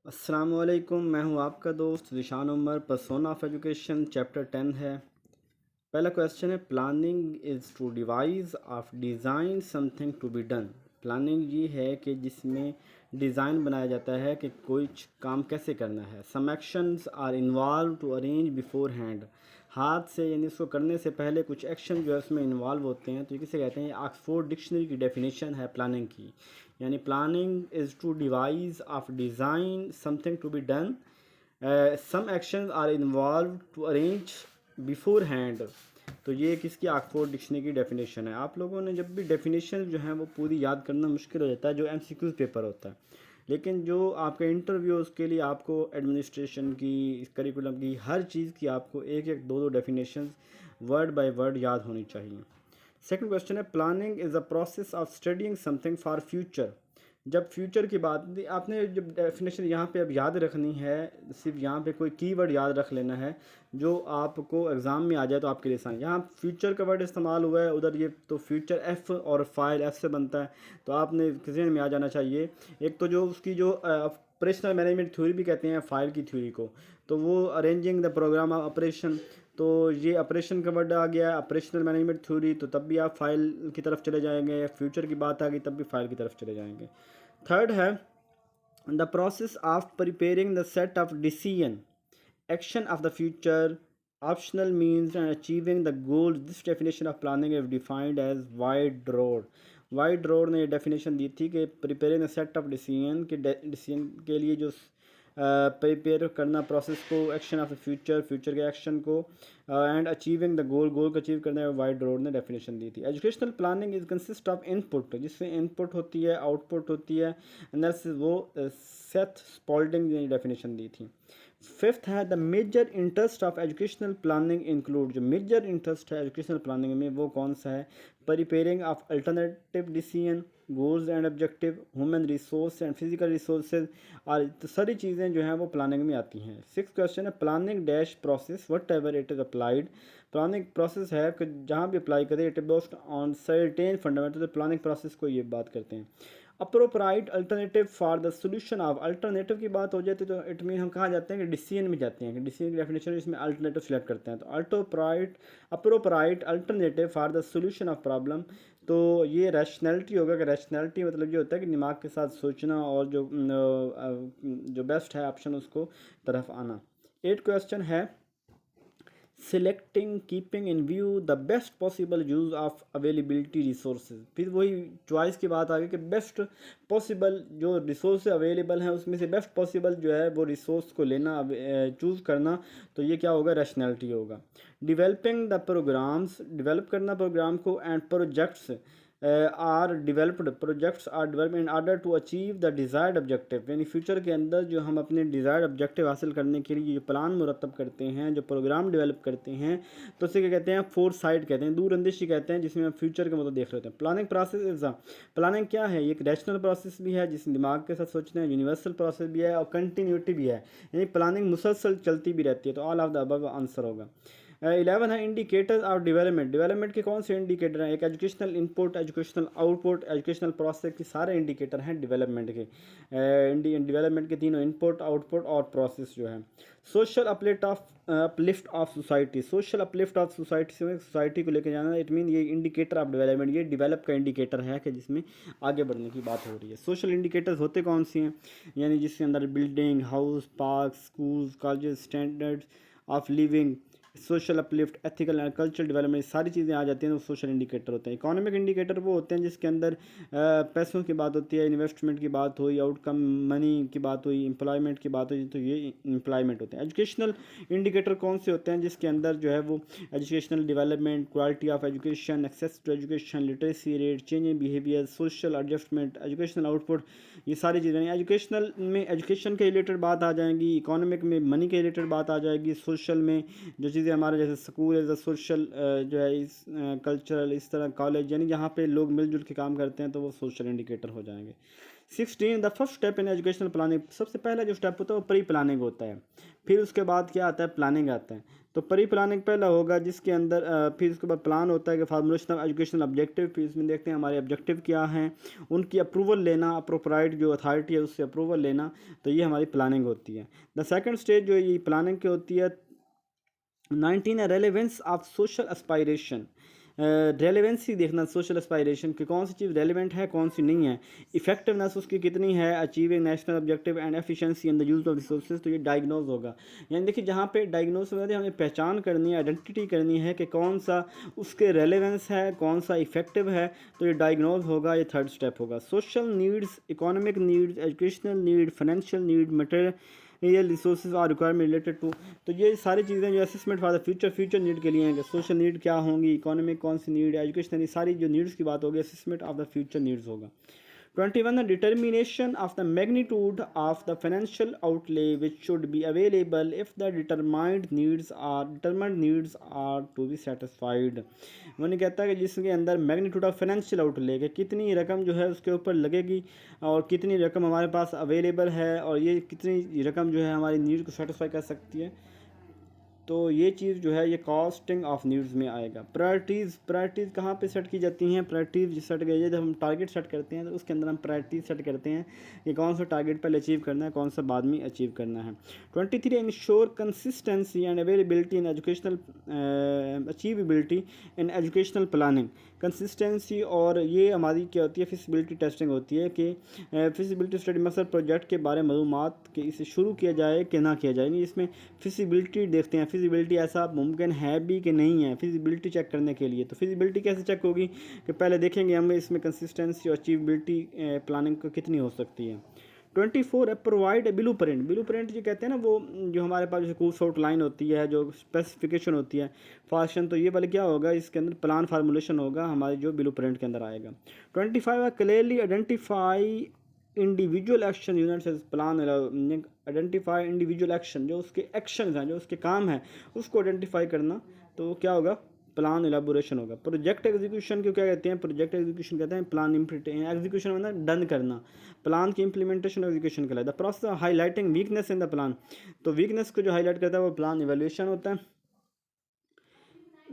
अस्सलाम वालेकुम, मैं हूं आपका दोस्त Zeeshan Umar. Persona of education chapter 10 है। पहला क्वेश्चन है, planning is to devise of design something to be done. Planning ये है कि जिसमें डिज़ाइन बनाया जाता है कि कोई काम कैसे करना है। Some actions are involve to arrange before hand. हाथ से यानी उसको करने से पहले कुछ एक्शन जो है उसमें इन्वॉल्व होते हैं। तो ये किसे कहते हैं? ऑक्सफोर्ड डिक्शनरी की डेफिनेशन है प्लानिंग की। यानी planning is to devise of design something to be done. Some actions are involve to arrange before hand. तो ये किसकी? ऑक्सफोर्ड डिक्शनरी की डेफिनेशन है। आप लोगों ने जब भी डेफिनेशन जो है वो पूरी याद करना मुश्किल हो जाता है, जो एमसीक्यूज पेपर होता है। लेकिन जो आपका इंटरव्यू, उसके लिए आपको एडमिनिस्ट्रेशन की, करिकुलम की, हर चीज़ की आपको एक एक दो दो डेफिनेशन वर्ड बाय वर्ड याद होनी चाहिए। सेकंड क्वेश्चन है, planning is a process of studying something for future. जब फ्यूचर की बात, आपने जब डेफिनेशन यहाँ पे अब याद रखनी है, सिर्फ यहाँ पे कोई कीवर्ड याद रख लेना है जो आपको एग्ज़ाम में आ जाए तो आपके लिए आसान। यहाँ फ्यूचर का वर्ड इस्तेमाल हुआ है, उधर ये तो फ्यूचर एफ और फाइल एफ से बनता है। तो आपने किसी में आ जाना चाहिए। एक तो जो उसकी जो ऑपरेशनल मैनेजमेंट थ्योरी भी कहते हैं फाइल की थ्योरी को, तो वो arranging the programme of operation. तो ये ऑपरेशन का वर्ड आ गया, ऑपरेशनल मैनेजमेंट थ्योरी, तो तब भी आप फाइल की तरफ चले जाएंगे। फ्यूचर की बात आ गई तब भी फाइल की तरफ चले जाएंगे। थर्ड है, the process of preparing the set of decision action of the future, optional means and achieving the goals. This definition of planning is defined as wide road. Wide road ने ये definition दी थी कि preparing set of decision के decision के लिए जो prepare करना process को, action of the future, future के एक्शन को, एंड अचीविंग द गोल, गोल को अचीव करने में वाइड रोड ने डेफिनेशन दी थी। Educational planning is consist of input, जिससे इनपुट होती है, आउटपुट होती है। एनालिसिस वो सेथ स्पॉल्डिंग ने डेफिनेशन दी थी। फिफ्थ है, the major interest of educational planning include. जो मेजर इंटरेस्ट है एजुकेशनल प्लानिंग में वो कौन सा है? Preparing of alternative decision, goals and objective, human resource and physical resources, और तो सारी चीज़ें जो हैं वो प्लानिंग में आती हैं। सिक्स क्वेश्चन है, planning dash process what ever it is applied. Planning process है कि जहाँ भी अप्लाई करें, it based on certain fundamental. Planning process को ये बात करते हैं। Appropriate alternative for the solution of. Alternative की बात हो जाती है तो इट मीन हम कहाँ जाते हैं कि डिसीजन में जाते हैं, कि डिसीजन की डेफिनेशन इसमें अल्टरनेटिव सेलेक्ट करते हैं। तो appropriate alternative for the solution of problem. तो ये रैशनैलिटी होगा, कि रैशनैलिटी मतलब ये होता है कि दिमाग के साथ सोचना और जो बेस्ट है ऑप्शन उसको तरफ आना। एट क्वेश्चन है, selecting keeping in view the best possible use of availability resources. फिर वही चॉइस की बात आ गई कि बेस्ट पॉसिबल जो रिसोर्स अवेलेबल हैं उसमें से बेस्ट पॉसिबल जो है वो रिसोर्स को लेना, चूज़ करना। तो ये क्या होगा? रैशनैलिटी होगा। डिवेलपिंग द प्रोग्राम्स, डिवेलप करना प्रोग्राम को, and projects are developed, projects are develop in order to achieve the desired objective. यानी फ्यूचर के अंदर जो हम अपने डिज़ायर्ड ऑब्जेक्टिव हासिल करने के लिए जो प्लान मुरतब करते हैं, जो प्रोग्राम डेवलप करते हैं, तो उसे क्या कहते हैं? फोर साइड कहते हैं, दूरअंदेशी कहते हैं, जिसमें हम फ्यूचर के मतलब देख रहे होते हैं। Planning process is a, planning क्या है? ये एक रैशनल प्रोसेस भी है जिसमें दिमाग के साथ सोचते हैं, यूनिवर्सल प्रोसेस भी है और कंटिन्यूटी भी है, यानी प्लानिंग मुसलसल चलती भी रहती है। तो all of the above answer होगा। 11 है, इंडिकेटर्स ऑफ डेवलपमेंट। डेवलपमेंट के कौन से इंडिकेटर हैं? एक educational input, educational output, educational process के सारे इंडिकेटर हैं डेवलपमेंट के। डेवलपमेंट के तीनों इनपुट, आउटपुट और प्रोसेस जो है। Social uplift of society, social uplift of society से सोसाइटी को लेकर जाना, इट मीन ये इंडिकेटर ऑफ डेवलपमेंट, ये डेवलप का इंडिकेटर है कि जिसमें आगे बढ़ने की बात हो रही है। सोशल इंडिकेटर्स होते कौन सी हैं? यानी जिसके अंदर building, house, park, schools, colleges, standards of living, social uplift, ethical and cultural development, सारी चीज़ें आ जाती हैं तो सोशल इंडिकेटर होते हैं। इकोनॉमिक इंडिकेटर वो होते हैं जिसके अंदर पैसों की बात होती है, इन्वेस्टमेंट की बात हुई, आउटकम मनी की बात हुई, एम्प्लॉयमेंट की बात हुई, तो ये एम्प्लॉयमेंट होते हैं। एजुकेशनल इंडिकेटर कौन से होते हैं? जिसके अंदर जो है वो educational development, quality of education, access to education, literacy rate, change in behaviour, social adjustment, educational output, ये सारी चीज़ें। एजुकेशनल में एजुकेशन के रिलेटेड बात आ जाएंगी, इकोनॉमिक में मनी के रिलेटेड बात आ जाएगी, सोशल में जो चीज़ें हमारे जैसे स्कूल एज अ सोशल जो है, इस कल्चरल, इस तरह कॉलेज, यानी जहाँ पे लोग मिलजुल के काम करते हैं तो वो सोशल इंडिकेटर हो जाएंगे। 16 the first step in educational planning, सबसे पहला जो स्टेप होता है वो प्री प्लानिंग होता है। फिर उसके बाद क्या आता है, प्लानिंग आता है। तो प्री प्लानिंग पहला होगा जिसके अंदर फिर उसके बाद प्लान होता है कि फार्मूलेशन ऑफ एजुकेशनल ऑब्जेक्टिव, फिर इसमें देखते हैं हमारे ऑब्जेक्टिव क्या हैं, उनकी अप्रूवल लेना, अप्रोप्राइट जो अथॉरिटी है उससे अप्रूवल लेना, तो ये हमारी प्लानिंग होती है। द सेकंड स्टेज जो ये प्लानिंग की होती है 19 relevance of social aspiration, relevancy देखना सोशल एस्पायरेशन की कौन सी चीज़ रेलिवेंट है कौन सी नहीं है, इफेक्टिवनेस उसकी कितनी है, achieving national objective and efficiency in the use of resources, तो ये डायग्नोज होगा। यानी देखिए जहाँ पे डायग्नोज होगा हमें पहचान करनी है, आइडेंटिटी करनी है कि कौन सा उसके रेलेवेंस है कौन सा इफेक्टिव है, तो ये डायग्नोज होगा, ये थर्ड स्टेप होगा। Social needs, economic needs, educational need, financial need, material resources are requirement related to, तो ये सारी चीज़ें जो assessment for the future need के लिए हैं कि सोशल नीड क्या होंगी, इकोनॉमिक कौन सी नीड, एजुकेशनल, सारी जो नीड्स की बात होगी, assessment of the future needs होगा। 21 determination of the magnitude of the financial outlay which should be available if the determined needs are to be satisfied। मैंने कहता है कि जिसके अंदर मैग्नीट्यूड ऑफ फाइनेंशियल आउटले कि कितनी रकम जो है उसके ऊपर लगेगी और कितनी रकम हमारे पास अवेलेबल है और ये कितनी रकम जो है हमारी नीड को सेटिस्फाई कर सकती है, तो ये चीज़ जो है ये कॉस्टिंग ऑफ नीड्स में आएगा। प्रायोरिटीज़ कहाँ पे सेट की जाती हैं, प्रायोरिटीज़ सेट गई है जब हम टारगेट सेट करते हैं तो उसके अंदर हम प्रायोरिटीज़ सेट करते हैं कि कौन सा टारगेट पहले अचीव करना है कौन सा बाद में अचीव करना है। 23 ensure consistency and availability in educational achievability in educational planning, consistency और ये हमारी क्या होती है फिजिबिलिटी टेस्टिंग होती है कि फिजिबिलिटी स्टडी मकसद प्रोजेक्ट के बारे में मालूमात कि इसे शुरू किया जाए कि ना किया जाए, नहीं इसमें फिजिबिलिटी देखते हैं, फिजिबिलिटी ऐसा मुमकिन है भी कि नहीं है, फिजिबिलिटी चेक करने के लिए। तो फिजिबिलिटी कैसे चेक होगी कि पहले देखेंगे हम इसमें कंसिस्टेंसी और अचीवेबिलिटी प्लानिंग को कितनी हो सकती है। 24 प्रोवाइड ए ब्लू प्रिंट जो कहते हैं ना वो जो हमारे पास जैसे कोर्स आउटलाइन होती है जो स्पेसिफिकेशन होती है फॉर्मेशन, तो ये वाले क्या होगा इसके अंदर प्लान फार्मूलेशन होगा हमारे जो ब्लू प्रिंट के अंदर आएगा। 25 clearly identify individual action units as plan, identify individual action जो उसके एक्शन हैं जो उसके काम हैं उसको आइडेंटिफाई करना, तो क्या होगा प्लान एलाबोरेशन होगा। प्रोजेक्ट एग्जीक्यूशन को क्या कहते हैं, प्रोजेक्ट एग्जीक्यूशन कहते हैं प्लान एग्जीक्यूशन मतलब डन करना, प्लान की इंप्लीमेंटेशन एग्जीक्यूशन कहलाता है। Process highlighting weakness in the plan, तो वीकनेस को जो हाईलाइट करता है वो प्लान इवेल्युएशन होता है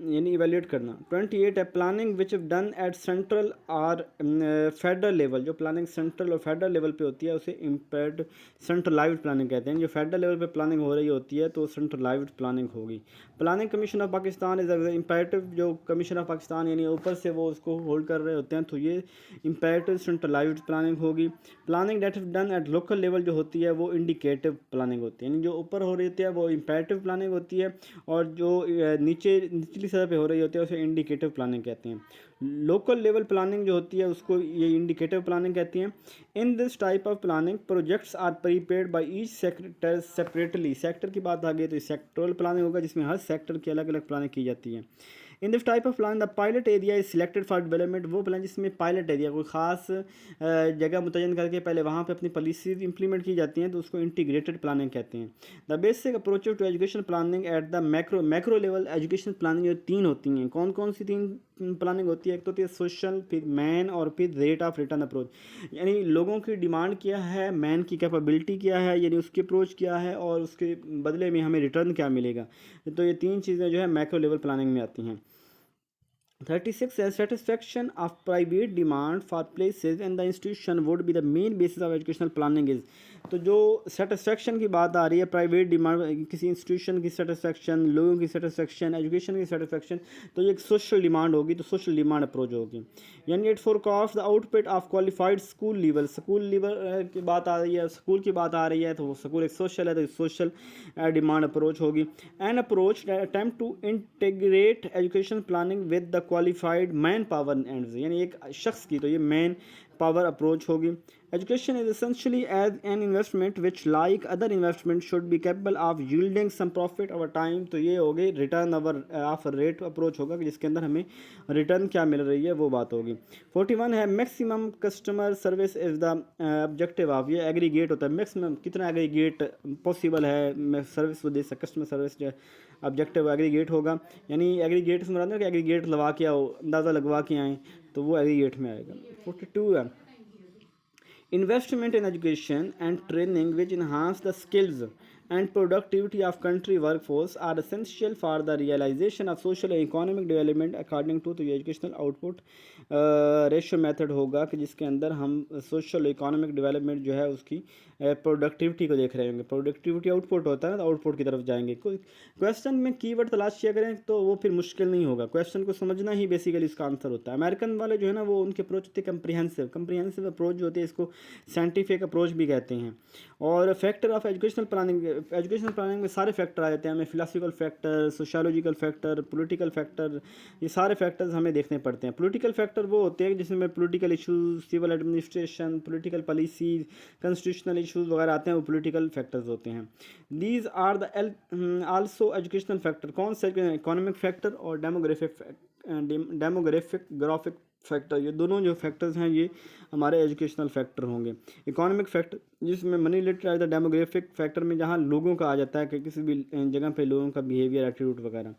यानी इवेल्यूएट करना। 28 है planning which done at central और फेडरल लेवल, जो प्लानिंग सेंट्रल और फेडरल लेवल पे होती है उसे इम्पेड सेंट्रलाइज्ड प्लानिंग कहते हैं। जो फेडरल लेवल पे प्लानिंग हो रही होती है तो सेंट्रलाइज्ड प्लानिंग होगी। Planning commission of Pakistan is imperative, जो कमीशन ऑफ पाकिस्तान यानी ऊपर से वो उसको होल्ड कर रहे होते हैं तो ये इम्पेरेटिव सेंट्रलाइज्ड प्लानिंग होगी। Planning that is done at local level जो होती है वो इंडिकेटिव प्लानिंग होती है, यानी जो ऊपर हो रही होती है वो इम्पेरेटिव प्लानिंग होती है और जो निचली सतह पे हो रही होती है उसे इंडिकेटिव प्लानिंग कहते हैं। लोकल लेवल प्लानिंग जो होती है उसको ये इंडिकेटिव प्लानिंग कहती हैं। In this type of planning projects are prepared by each sector separately, sector की बात आ गई तो सेक्टरल प्लानिंग होगा जिसमें हर सेक्टर की अलग अलग प्लानिंग की जाती है। इन this type of plan the pilot area is selected for development, वो प्लान जिसमें पायलट एरिया कोई ख़ास जगह मुतयन करके पहले वहाँ पे अपनी पॉलिसीज इंप्लीमेंट की जाती हैं तो उसको इंटीग्रेटेड प्लानिंग कहते हैं। The basic approach to education planning at the macro level, education planning जो तीन होती हैं, कौन कौन सी तीन प्लानिंग होती है, एक तो होती है सोशल, फिर मैन और फिर रेट ऑफ रिटर्न अप्रोच, यानी लोगों की डिमांड क्या है, मैन की कैपेबिलिटी क्या है यानी उसकी अप्रोच क्या है और उसके बदले में हमें रिटर्न क्या मिलेगा, तो ये तीन चीज़ें जो है मैक्रो लेवल प्लानिंग में आती हैं। 36 satisfaction of private demand for places in the institution would be the main basis of educational planning is, तो जो सेटिस्फेक्शन की बात आ रही है प्राइवेट डिमांड किसी इंस्टीट्यूशन की सेटिस्फेक्शन, लोगों की सेटिस्फेक्शन, एजुकेशन की सेटिस्फेक्शन, तो ये एक सोशल डिमांड होगी तो सोशल डिमांड अप्रोच होगी। यानी it forecast the output of qualified school level, school level की बात आ रही है, स्कूल की बात आ रही है तो स्कूल एक सोशल है तो सोशल डिमांड अप्रोच होगी। An approach attempt to integrate education planning with the qualified man power and, यानी एक शख्स की तो ये मैन पावर अप्रोच होगी। Education is essentially as an investment which like other investment should be capable of yielding some profit over time, तो ये हो गई return over of rate approach होगा कि जिसके अंदर हमें रिटर्न क्या मिल रही है वो बात होगी। 41 है maximum customer service is the objective of, ये एग्रीगेट होता है मैक्सिमम कितना एग्रीगेट पॉसिबल है सर्विस वो दे सकते, कस्टमर सर्विस जो ऑब्जेक्टिव एग्रीगेट होगा, यानी एग्रीगेट से मुराद है कि एग्रीगेट लगा के आओ, अंदाज़ा लगवा के आएँ तो वो एग्रीगेट में आएगा। 42 है Investment in education and training which enhance the skills and productivity of country workforce are essential for the realization of social and economic development according to the educational output ratio method होगा कि जिसके अंदर हम social economic development जो है उसकी productivity को देख रहे होंगे। प्रोडक्टिविटी आउटपुट होता है ना, तो आउटपुट की तरफ जाएंगे। कोई क्वेश्चन में कीवर्ड तलाश किया करें तो वो फिर मुश्किल नहीं होगा, क्वेश्चन को समझना ही बेसिकली इसका आंसर होता है। अमेरिकन वाले जो है ना वो उनके अप्रोच होते हैं कंप्रीहेंसिव अप्रोच जो होती है, इसको साइंटिफिक अप्रोच भी कहते हैं। और फैक्टर ऑफ एजुकेशनल प्लानिंग में सारे फैक्टर आ जाते हैं हमें, philosophical factor, sociological factor, political factor, ये सारे फैक्टर्स हमें देखने पड़ते हैं। पॉलिटिकल फैक्टर वो होते हैं जिसमें political issues, civil administration, political policies, constitutional issues वगैरह आते हैं, वो पॉलिटिकल फैक्टर्स होते हैं। These are the also educational factor. कौन से? इकोनॉमिक फैक्टर और डेमोग्राफिक फैक्टर, ये दोनों जो फैक्टर्स हैं ये हमारे एजुकेशनल फैक्टर होंगे। इकोनॉमिक फैक्टर जिसमें मनी रिलेटेड आता है, डेमोग्राफिक फैक्टर में जहाँ लोगों का आ जाता है कि किसी भी जगह पे लोगों का बिहेवियर, एटीट्यूड वगैरह।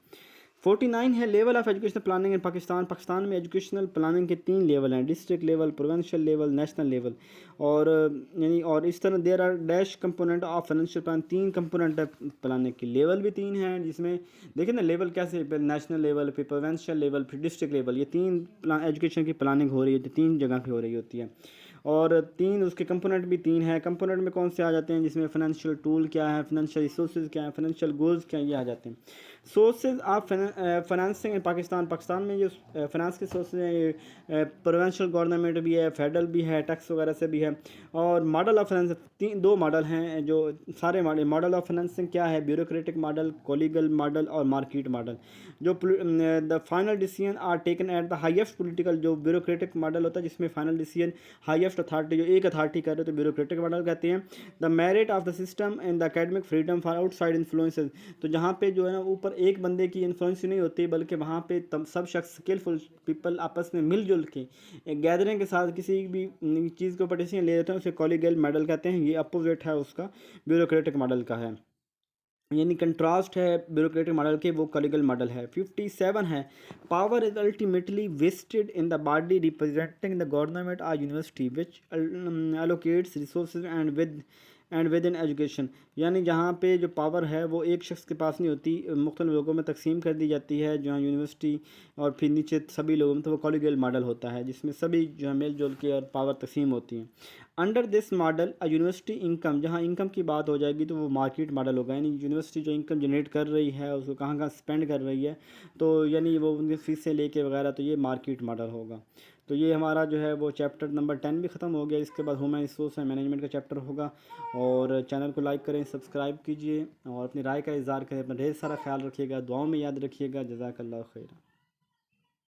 49 है level of educational planning in Pakistan. Pakistan में एजुकेशनल प्लानिंग के 3 लेवल हैं, district level, provincial level, national level. और यानी और इस तरह there are dash component of financial plan, 3 component है प्लानिंग की। लेवल भी 3 हैं जिसमें देखिए ना लेवल कैसे, नेशनल लेवल, फिर प्रोविंशियल लेवल, फिर डिस्ट्रिक्ट लेवल, ये 3 एजुकेशन की प्लानिंग हो रही है, 3 जगह पे हो रही होती है। और 3 उसके कंपोनेंट भी 3 हैं। कंपोनेंट में कौन से आ जाते हैं जिसमें फाइनेंशियल टूल क्या है, फाइनेंशियल रिसोर्सेज क्या है, फाइनेंशियल गोल्स क्या है, ये आ जाते हैं। सोर्सेज ऑफ फाइनेंसिंग इन पाकिस्तान में जो फाइनेंस के सोर्सेज हैं ये प्रोविंशियल गवर्नमेंट भी है, फेडरल भी है, टैक्स वगैरह से भी है। और मॉडल ऑफ फाइनेंस 2 मॉडल हैं जो सारे मॉडल ऑफ फाइनेंसिंग क्या है, ब्यूरोक्रेटिक मॉडल, कोलीगल मॉडल और मार्केट मॉडल। जो the final decision are taken at the highest political, जो ब्यूरोक्रेटिक मॉडल होता है जिसमें फाइनल डिसीजन हाईएस्ट अथॉरिटी, जो एक अथॉरिटी कर रहे तो ब्यूरोक्रेटिक मॉडल कहते हैं। The merit of the system and the academic freedom for outside influences, तो जहाँ पे जो है ना ऊपर एक बंदे की इन्फ्लुएंस नहीं होती बल्कि वहाँ पे सब शख्स स्किलफुल पीपल आपस में मिलजुल के एक गैदरिंग के साथ किसी भी चीज़ के ऊपर डिसीजन ले लेते हैं, उसे कॉलीगल मॉडल कहते हैं। ये अपोजिट है उसका ब्यूरोक्रेटिक मॉडल का है, यानी कंट्रास्ट है ब्यूरोक्रेटिक मॉडल के, वो कॉलीगल मॉडल है। 57 है power is ultimately vested in the body representing the government और university which allocates resources and within education, यानी जहाँ पे जो पावर है वो एक शख्स के पास नहीं होती, मुख्तलिफ लोगों में तकसीम कर दी जाती है, जहाँ यूनिवर्सिटी और फिर नीचे सभी लोगों में, तो वो कॉलीगल मॉडल होता है जिसमें सभी जो है मिल जुल के और पावर तकसीम होती हैं। Under this model university income, जहाँ इनकम की बात हो जाएगी तो वो मार्केट मॉडल होगा, यानी यूनिवर्सिटी जो इनकम जनरेट कर रही है उसको कहाँ कहाँ स्पेंड कर रही है, तो यानी वो उनकी फीसें लेके वगैरह, तो ये मार्केट मॉडल होगा। तो ये हमारा जो है वो चैप्टर नंबर 10 भी ख़त्म हो गया। इसके बाद ह्यूमन रिसोर्स एंड मैनेजमेंट का चैप्टर होगा। और चैनल को लाइक करें, सब्सक्राइब कीजिए और अपनी राय का इज़हार करें। अपना ढेर सारा ख्याल रखिएगा, दुआओं में याद रखिएगा। जज़ाकल्लाह खैर।